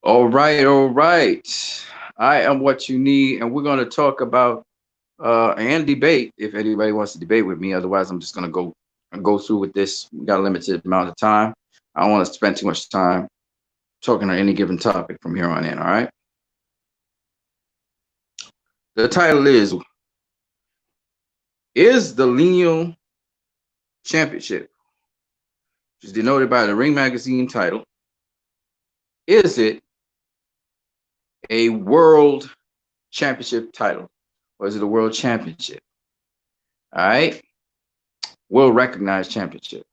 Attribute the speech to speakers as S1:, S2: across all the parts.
S1: All right, all right. I am what you need, and we're going to talk about and debate if anybody wants to debate with me. Otherwise, I'm just going to go through with this. We got a limited amount of time. I don't want to spend too much time talking on any given topic from here on in. All right. The title is the Lineal Championship, which is denoted by the Ring Magazine title. Is it a world championship title, or is it a world championship? All right. World recognized championship.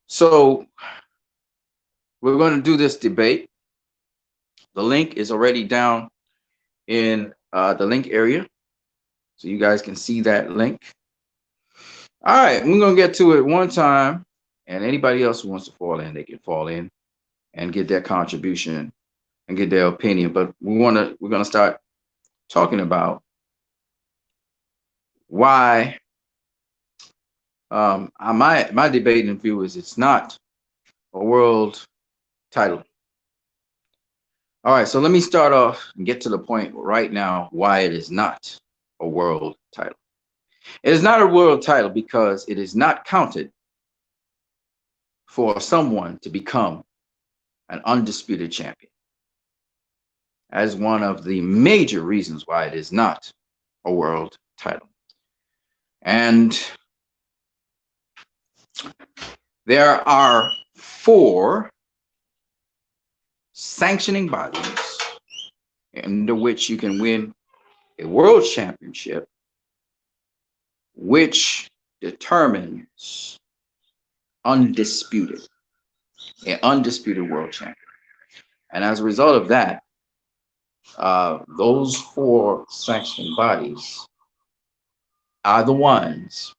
S1: So we're going to do this debate. The link is already down in the link area, so you guys can see that link. All right, we're going to get to it one time, and anybody else who wants to fall in, they can fall in and get their contribution and get their opinion. But we're going to start talking about why my debating view is it's not a world title. All right, so let me start off and get to the point right now why it is not a world title. It is not a world title because it is not counted for someone to become an undisputed champion. As one of the major reasons why it is not a world title. And there are 4 sanctioning bodies under which you can win a world championship, which determines an undisputed world champion. And as a result of that, those 4 sanctioning bodies are the ones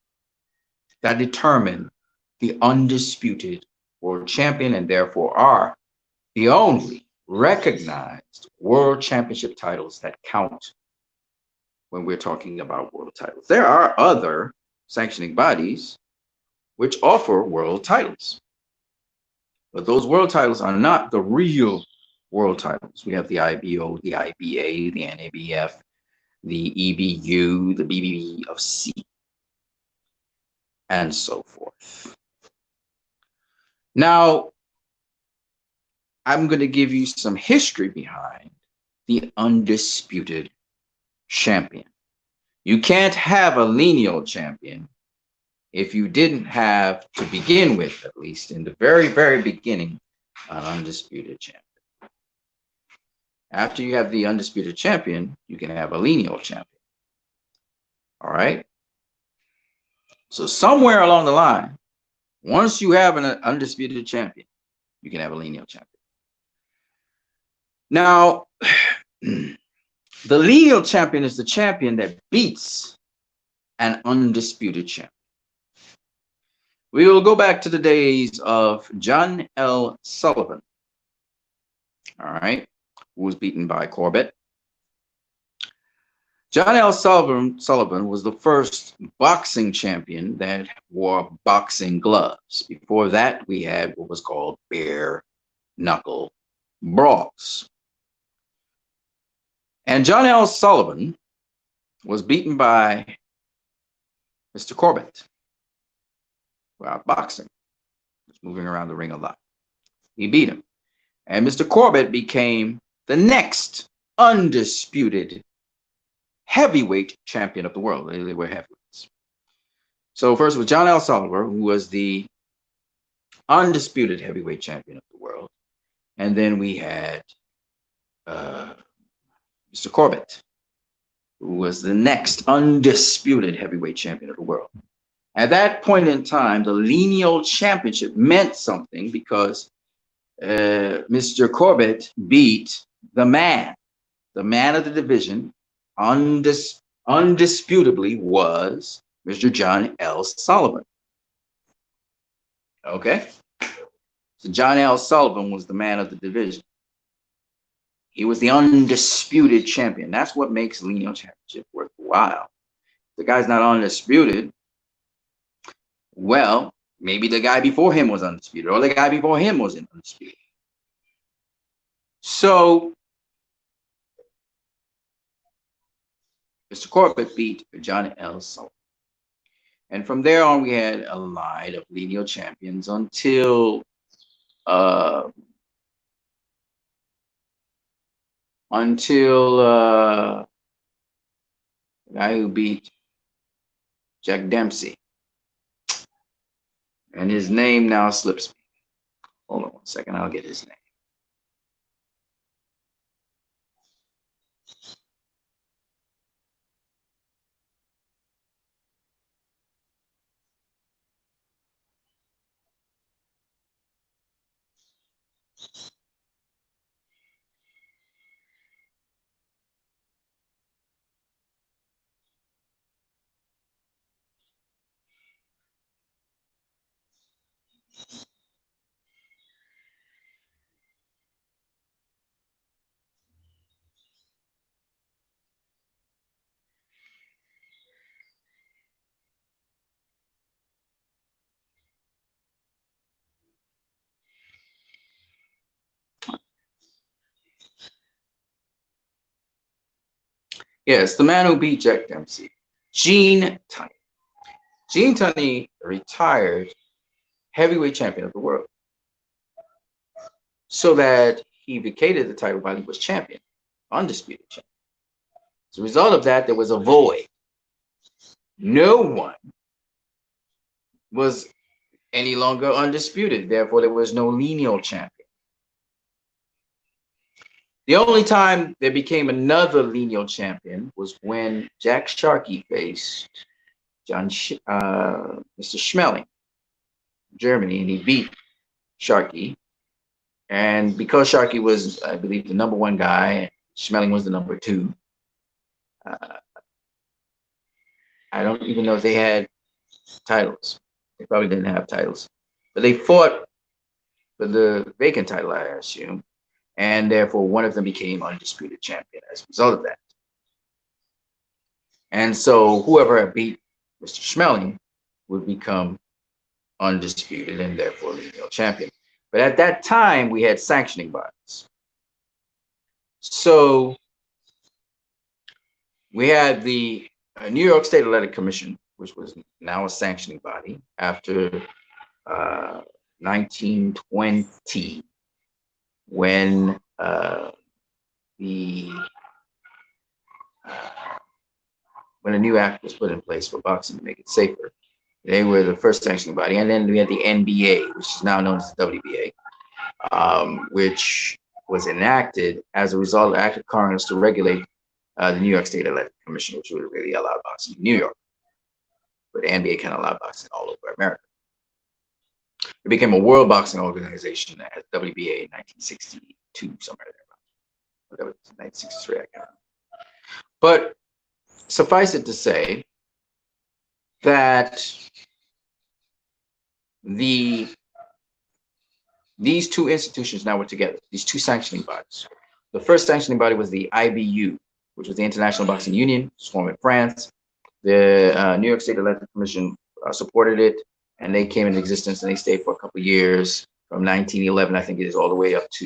S1: that determine the undisputed world champion, and therefore are the only recognized world championship titles that count when we're talking about world titles. There are other sanctioning bodies which offer world titles, but those world titles are not the real world titles. We have the IBO, the IBA, the NABF, the EBU, the BBFC, and so forth. Now, I'm going to give you some history behind the undisputed champion. You can't have a lineal champion if you didn't have, to begin with, at least in the very, very beginning, an undisputed champion. After you have the undisputed champion, you can have a lineal champion. All right? So somewhere along the line, once you have an undisputed champion, you can have a lineal champion. Now, the lineal champion is the champion that beats an undisputed champion. We will go back to the days of John L. Sullivan, all right, who was beaten by Corbett. John L. Sullivan was the first boxing champion that wore boxing gloves. Before that, we had what was called bare knuckle brawls. And John L. Sullivan was beaten by Mr. Corbett while boxing. He was moving around the ring a lot. He beat him. And Mr. Corbett became the next undisputed heavyweight champion of the world. They were heavyweights. So first was John L. Sullivan, who was the undisputed heavyweight champion of the world. And then we had Mr. Corbett, who was the next undisputed heavyweight champion of the world. At that point in time, the lineal championship meant something because Mr. Corbett beat the man of the division, undisputably was Mr. John L. Sullivan. Okay? So John L. Sullivan was the man of the division. He was the undisputed champion. That's what makes lineal championship worthwhile. The guy's not undisputed. Well, maybe the guy before him was undisputed, or the guy before him was undisputed. So Mr. Corbett beat John L. Sullivan. And from there on, we had a line of lineal champions uh, until the guy who beat Jack Dempsey. And his name now slips me. Hold on one second, I'll get his name. Yes, the man who beat Jack Dempsey, Gene Tunney. Gene Tunney retired heavyweight champion of the world, so that he vacated the title while he was champion, undisputed champion. As a result of that, there was a void. No one was any longer undisputed. Therefore, there was no lineal champion. The only time there became another lineal champion was when Jack Sharkey faced Mr. Schmeling, Germany, and he beat Sharkey. And because Sharkey was, I believe, the #1 guy, Schmeling was the #2. I don't even know if they had titles. They probably didn't have titles, but they fought for the vacant title, I assume, and therefore one of them became undisputed champion as a result of that. And so whoever beat Mr. Schmeling would become undisputed and therefore lineal champion. But at that time, we had sanctioning bodies. So we had the New York State Athletic Commission, which was now a sanctioning body after 1920, when when a new act was put in place for boxing to make it safer. They were the first sanctioning body. And then we had the NBA, which is now known as the WBA, which was enacted as a result of the Act of Congress to regulate the New York State Athletic Commission, which would really allow boxing in New York. But the NBA can allow boxing all over America. It became a world boxing organization as WBA in 1962, somewhere there. That was 1963, I can't remember. But suffice it to say that these two institutions now were together, these two sanctioning bodies. The first sanctioning body was the IBU, which was the International Boxing Union, it was formed in France. The New York State Athletic Commission supported it, and they came into existence, and they stayed for a couple of years from 1911, I think it is, all the way up to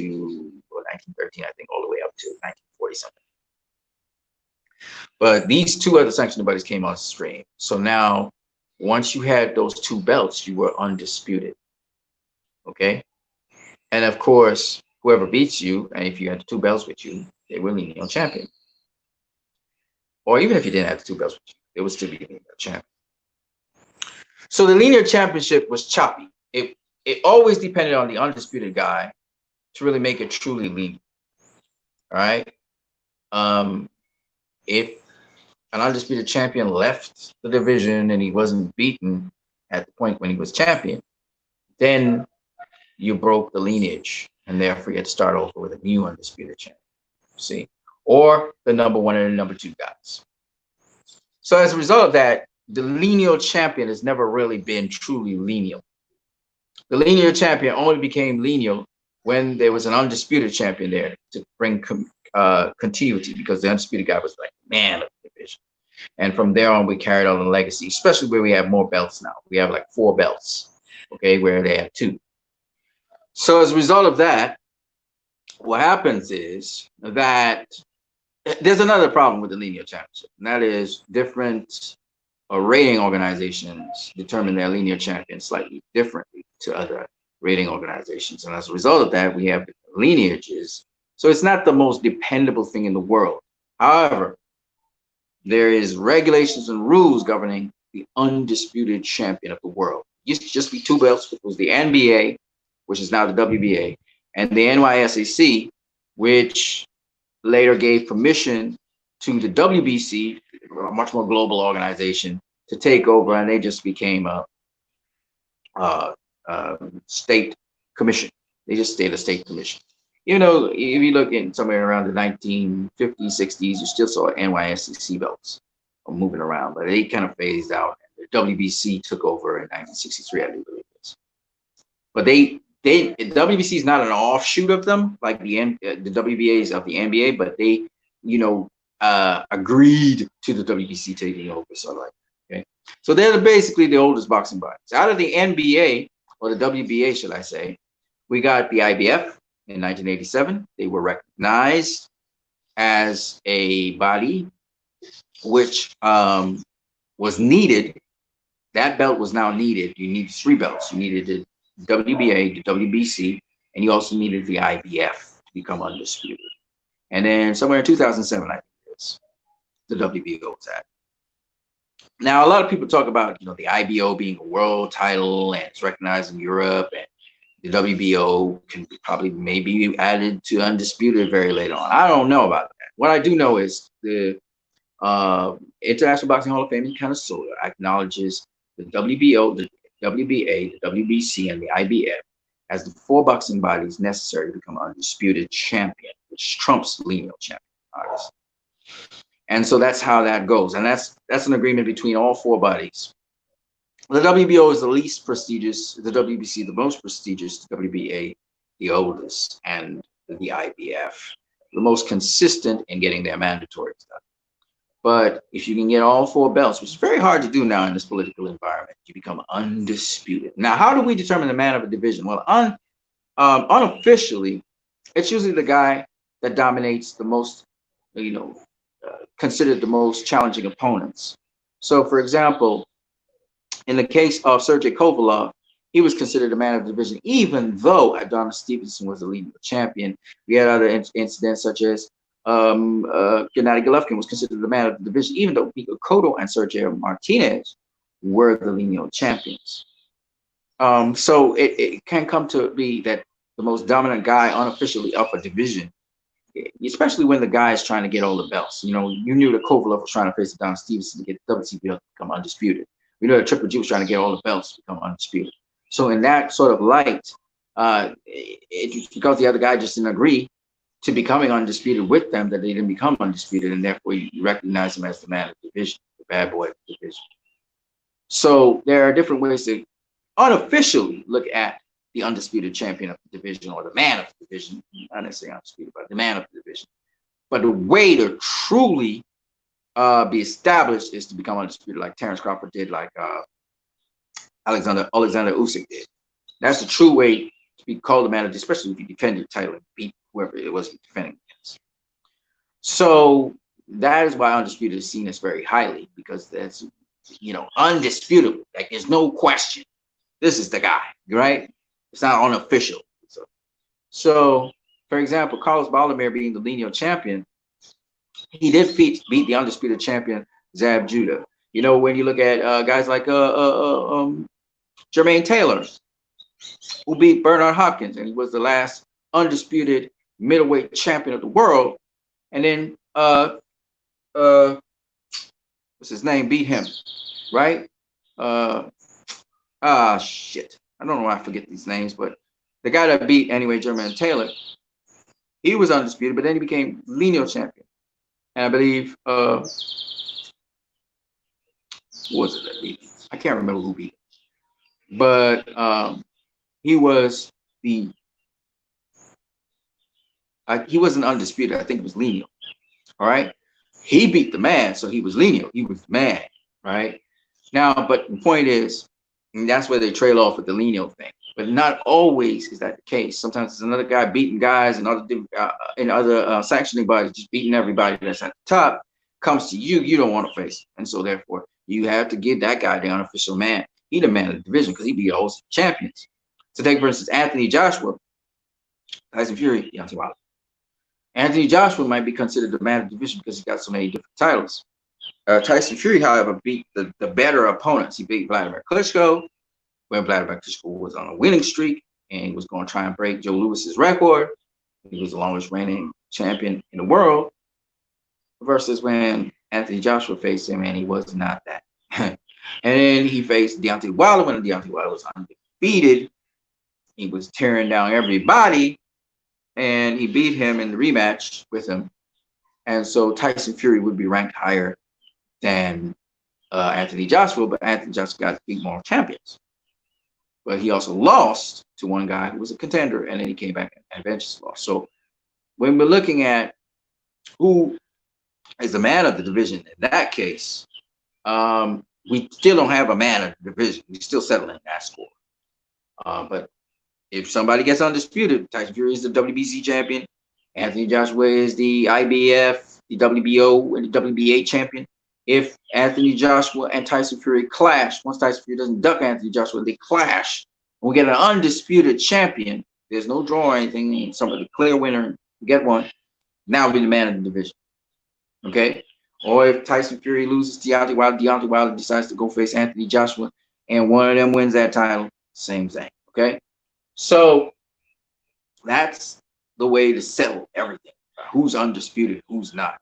S1: 1913, I think, all the way up to 1940 something. But these two other sanctioning bodies came on stream. So now, once you had those two belts, you were undisputed. Okay? And of course, whoever beats you, and if you had the two belts with you, they were lineal champion. Or even if you didn't have the two belts with you, it would still be lineal champion. So the lineal championship was choppy. It always depended on the undisputed guy to really make it truly lineal. All right? If an undisputed champion left the division and he wasn't beaten at the point when he was champion, then you broke the lineage, and therefore you had to start over with a new undisputed champion. See? Or the #1 and the #2 guys. So as a result of that, the lineal champion has never really been truly lineal. The lineal champion only became lineal when there was an undisputed champion there to bring continuity, because the undisputed guy was like man of the division. And from there on, we carried on the legacy, especially where we have more belts now. We have like 4 belts, okay, where they have 2. So as a result of that, what happens is that there's another problem with the lineal championship, and that is different rating organizations determine their lineal champion slightly differently to other rating organizations. And as a result of that, we have lineages. So it's not the most dependable thing in the world. However, there is regulations and rules governing the undisputed champion of the world. It used to just be two belts, which was the NBA, which is now the WBA, and the NYSAC, which later gave permission to the WBC, a much more global organization, to take over, and they just became a state commission. They just stayed a state commission. You know, if you look in somewhere around the 1950s, 60s, you still saw NYSC belts moving around, but they kind of phased out. The WBC took over in 1963, I do believe it is. But WBC is not an offshoot of them, like the WBAs of the NBA, but they, agreed to the WBC taking over. So like, okay, so they're basically the oldest boxing bodies. Out of the NBA or the WBA, should I say, we got the IBF in 1987. They were recognized as a body which was needed. That belt was now needed. You needed three belts. You needed the WBA, the WBC, and you also needed the IBF to become undisputed. And then somewhere in 2007, I think it is, the WBO was at. Now, a lot of people talk about, the IBO being a world title and it's recognized in Europe, and the WBO can probably maybe added to undisputed very later on. I don't know about that. What I do know is the International Boxing Hall of Fame in Minnesota acknowledges the WBO, the WBA, the WBC, and the IBF as the four boxing bodies necessary to become undisputed champion, which trumps lineal champion, obviously. And so that's how that goes. And that's an agreement between all four bodies. The WBO is the least prestigious, the WBC the most prestigious, the WBA the oldest, and the IBF the most consistent in getting their mandatory stuff. But if you can get all four belts, which is very hard to do now in this political environment, you become undisputed. Now, how do we determine the man of a division? Well, unofficially, it's usually the guy that dominates the most, considered the most challenging opponents. So, for example, in the case of Sergey Kovalev, he was considered a man of the division, even though Adonis Stevenson was the leading champion. We had other incidents such as Gennady Golovkin was considered the man of the division, even though Miguel Cotto and Sergio Martinez were the lineal champions. So it can come to be that the most dominant guy unofficially of a division, especially when the guy is trying to get all the belts. You knew that Kovalev was trying to face Adonis Stevenson to get the WBC belt to become undisputed. We know that Triple G was trying to get all the belts to become undisputed. So in that sort of light, because the other guy just didn't agree to becoming undisputed with them, that they didn't become undisputed, and therefore you recognize him as the man of the division, the bad boy of the division. So there are different ways to unofficially look at the undisputed champion of the division, or the man of the division, not necessarily undisputed, but the man of the division. But the way to truly be established is to become undisputed, like Terrence Crawford did, like Alexander Usyk did. That's the true way to be called a man of, especially if you defend your title and beat whoever it was defending against. So that is why undisputed is seen as very highly, because that's, undisputable. Like there's no question. This is the guy, right? It's not unofficial. So for example, Carlos Baldomir being the lineal champion, he did beat the undisputed champion Zab Judah. When you look at guys like Jermaine Taylor, who beat Bernard Hopkins, and he was the last undisputed middleweight champion of the world, and then what's his name, beat him, right? Shit, I don't know why I forget these names, but the guy that beat Jermaine Taylor, he was undisputed, but then he became lineal champion. And I believe who was it that beat him? I can't remember who beat him, but he was he wasn't undisputed. I think it was lineal. All right. He beat the man, so he was lineal. He was the man, right? Now, but the point is, and that's where they trail off with the lineal thing. but not always is that the case. Sometimes there's another guy beating guys and other sanctioning bodies, just beating everybody that's at the top. Comes to you, you don't want to face, and so therefore you have to give that guy the unofficial man. He the man of the division because he be a host of champions. So take for instance Anthony Joshua, Tyson Fury, Deontay Wilder. Anthony Joshua might be considered the man of the division because he got so many different titles. Tyson Fury, however, beat the better opponents. He beat Vladimir Klitschko when Vladimir Klitschko was on a winning streak and he was going to try and break Joe Louis's record. He was the longest reigning champion in the world. Versus when Anthony Joshua faced him and he was not that. And then he faced Deontay Wilder when Deontay Wilder was undefeated. He was tearing down everybody and he beat him in the rematch with him. And so Tyson Fury would be ranked higher than Anthony Joshua, but Anthony Joshua got to beat more champions. But he also lost to one guy who was a contender, and then he came back and eventually lost. So when we're looking at who is the man of the division in that case, we still don't have a man of the division. We're still settling that score. But if somebody gets undisputed, Tyson Fury is the WBC champion. Anthony Joshua is the IBF, the WBO, and the WBA champion. If Anthony Joshua and Tyson Fury clash, once Tyson Fury doesn't duck Anthony Joshua, they clash. We get an undisputed champion. There's no draw or anything. Somebody clear winner, get one. Now be the man of the division. Okay? Or if Tyson Fury loses Deontay Wilder decides to go face Anthony Joshua, and one of them wins that title, same thing. Okay? So that's the way to settle everything. Who's undisputed, who's not.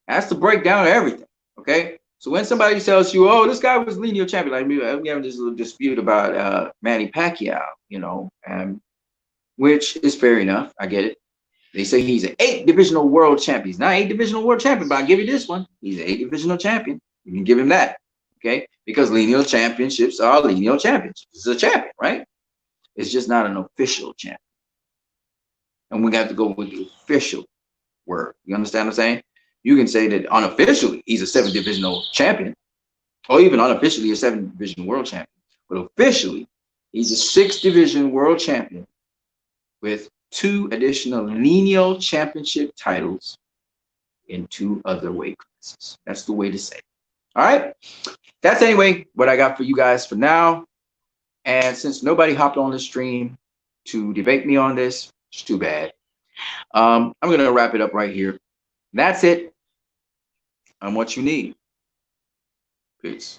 S1: That's the breakdown of everything. Okay? So when somebody tells you, oh, this guy was lineal champion, like we have this little dispute about Manny Pacquiao, which is fair enough. I get it. They say he's an 8-divisional world champion. He's not 8-divisional world champion, but I'll give you this one. He's an 8-divisional champion. You can give him that. Okay? Because lineal championships are lineal championships. It's a champion, right? It's just not an official champion. And we got to go with the official word. You understand what I'm saying? You can say that unofficially he's a 7-divisional champion, or even unofficially a 7-division world champion. But officially, he's a 6-division world champion with 2 additional lineal championship titles in 2 other weight classes. That's the way to say it. All right. That's anyway what I got for you guys for now. And since nobody hopped on the stream to debate me on this, it's too bad. I'm going to wrap it up right here. That's it. I'm what you need. Peace.